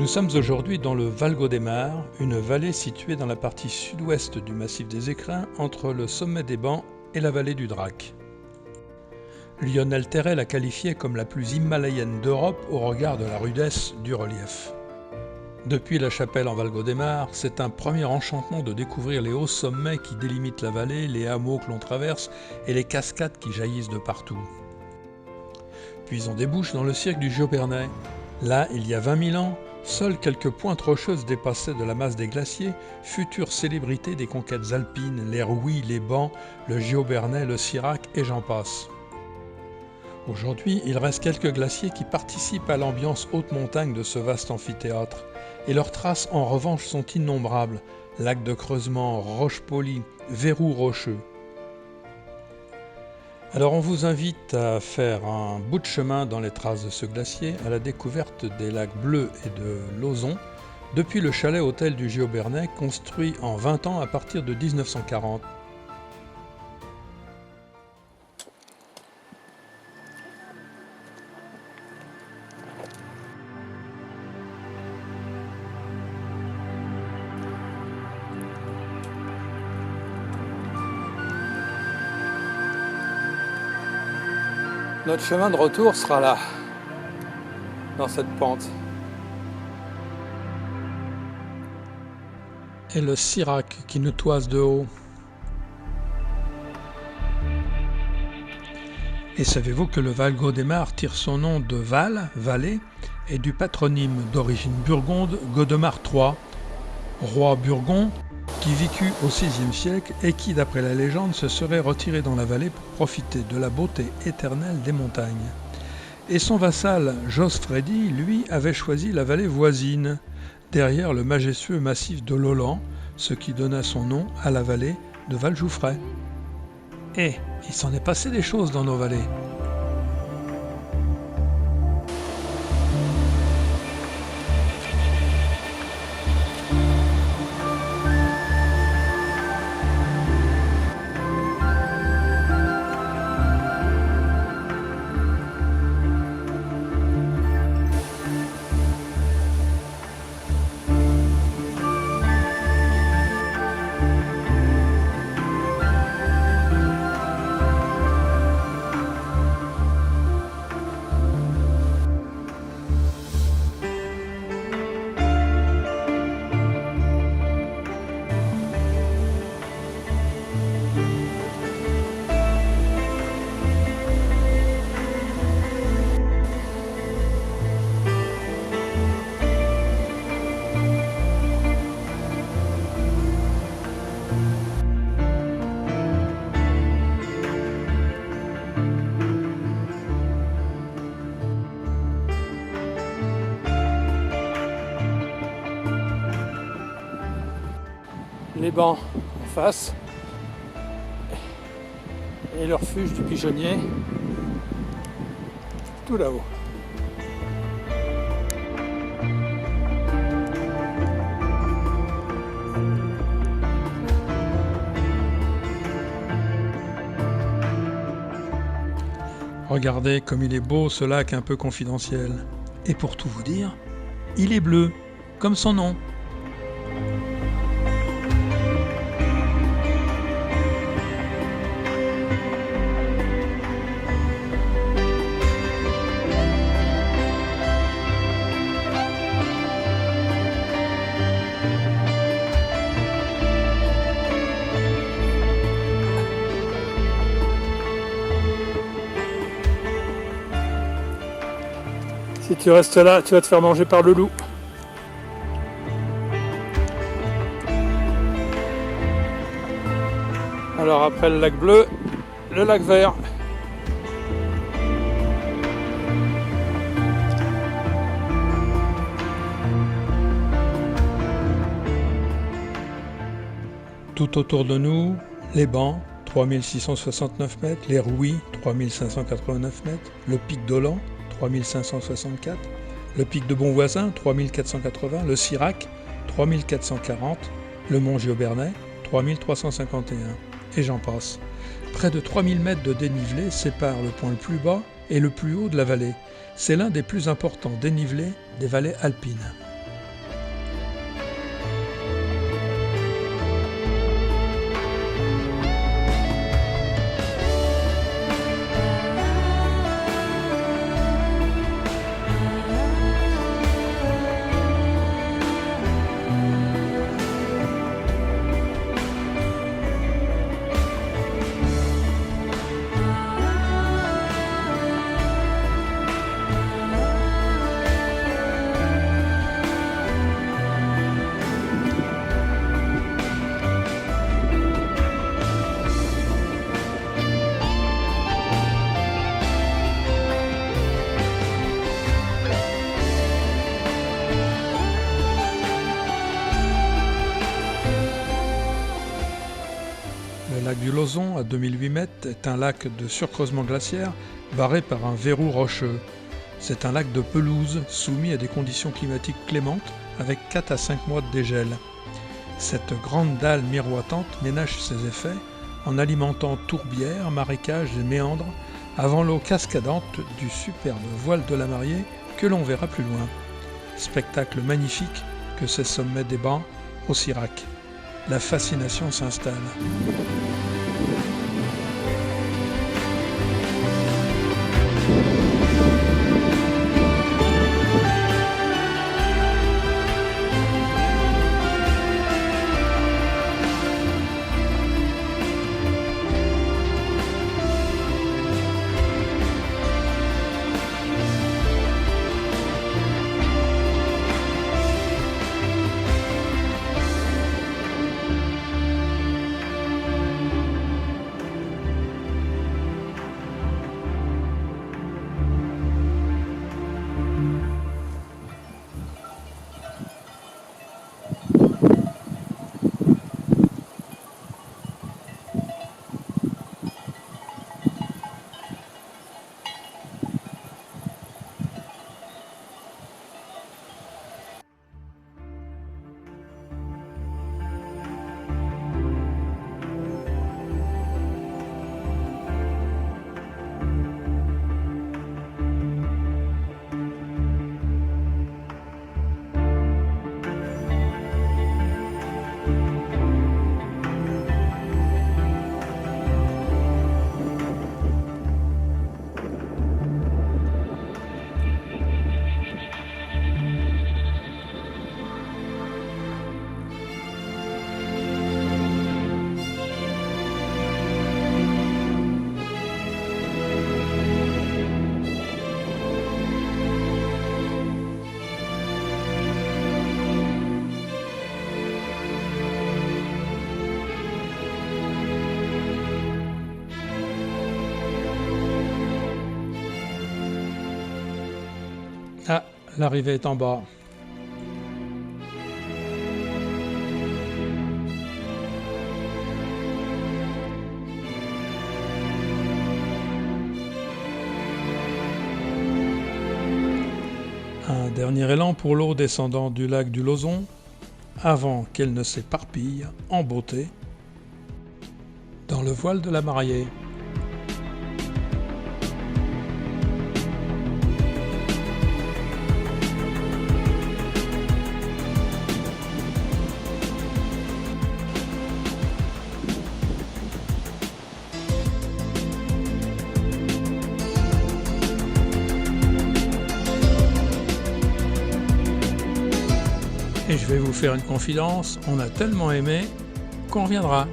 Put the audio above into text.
Nous sommes aujourd'hui dans le Val-Gaudemar, une vallée située dans la partie sud-ouest du massif des Écrins, entre le sommet des Bancs et la vallée du Drac. Lionel Terray l'a qualifiée comme la plus himalayenne d'Europe au regard de la rudesse du relief. Depuis la chapelle en Val-Gaudemar, c'est un premier enchantement de découvrir les hauts sommets qui délimitent la vallée, les hameaux que l'on traverse et les cascades qui jaillissent de partout. Puis on débouche dans le cirque du Giobernais. Là, il y a 20 000 ans, seules quelques pointes rocheuses dépassaient de la masse des glaciers, futures célébrités des conquêtes alpines, les Rouys, les Bancs, le Giobernais, le Sirac et j'en passe. Aujourd'hui, il reste quelques glaciers qui participent à l'ambiance haute montagne de ce vaste amphithéâtre. Et leurs traces en revanche sont innombrables, lacs de creusement, roches polies, verrous rocheux. Alors on vous invite à faire un bout de chemin dans les traces de ce glacier à la découverte des lacs Bleus et de l'Ozon, depuis le chalet hôtel du Giobernais construit en 20 ans à partir de 1940. Notre chemin de retour sera là, dans cette pente. Et le Sirac qui nous toise de haut. Et savez-vous que le Val-Gaudemar tire son nom de Val, vallée, et du patronyme d'origine burgonde Godemar III, roi burgon qui vécut au VIe siècle et qui, d'après la légende, se serait retiré dans la vallée pour profiter de la beauté éternelle des montagnes. Et son vassal Josfredi, lui, avait choisi la vallée voisine, derrière le majestueux massif de l'Olan, ce qui donna son nom à la vallée de Valjouffret. Et il s'en est passé des choses dans nos vallées. Les bancs en face et le refuge du pigeonnier tout là-haut. Regardez comme il est beau ce lac un peu confidentiel. Et pour tout vous dire, il est bleu, comme son nom. Si tu restes là, tu vas te faire manger par le loup. Alors après le lac bleu, le lac vert. Tout autour de nous, les Bancs, 3669 mètres, les Rouys, 3589 mètres, le pic d'Olan, 3564, le pic de Bonvoisin, 3480, le Sirac, 3440, le mont Giobernais, 3351, et j'en passe. Près de 3000 mètres de dénivelé séparent le point le plus bas et le plus haut de la vallée. C'est l'un des plus importants dénivelés des vallées alpines. du Lozon, à 2008 mètres, est un lac de surcreusement glaciaire barré par un verrou rocheux. C'est un lac de pelouse soumis à des conditions climatiques clémentes avec 4 à 5 mois de dégel. Cette grande dalle miroitante ménage ses effets en alimentant tourbières, marécages et méandres avant l'eau cascadante du superbe voile de la Mariée que l'on verra plus loin. Spectacle magnifique que ces sommets des Bancs au Sirac. La fascination s'installe. Ah, l'arrivée est en bas. Un dernier élan pour l'eau descendant du lac du Lozon, avant qu'elle ne s'éparpille en beauté dans le voile de la Mariée. Et je vais vous faire une confidence, on a tellement aimé qu'on reviendra.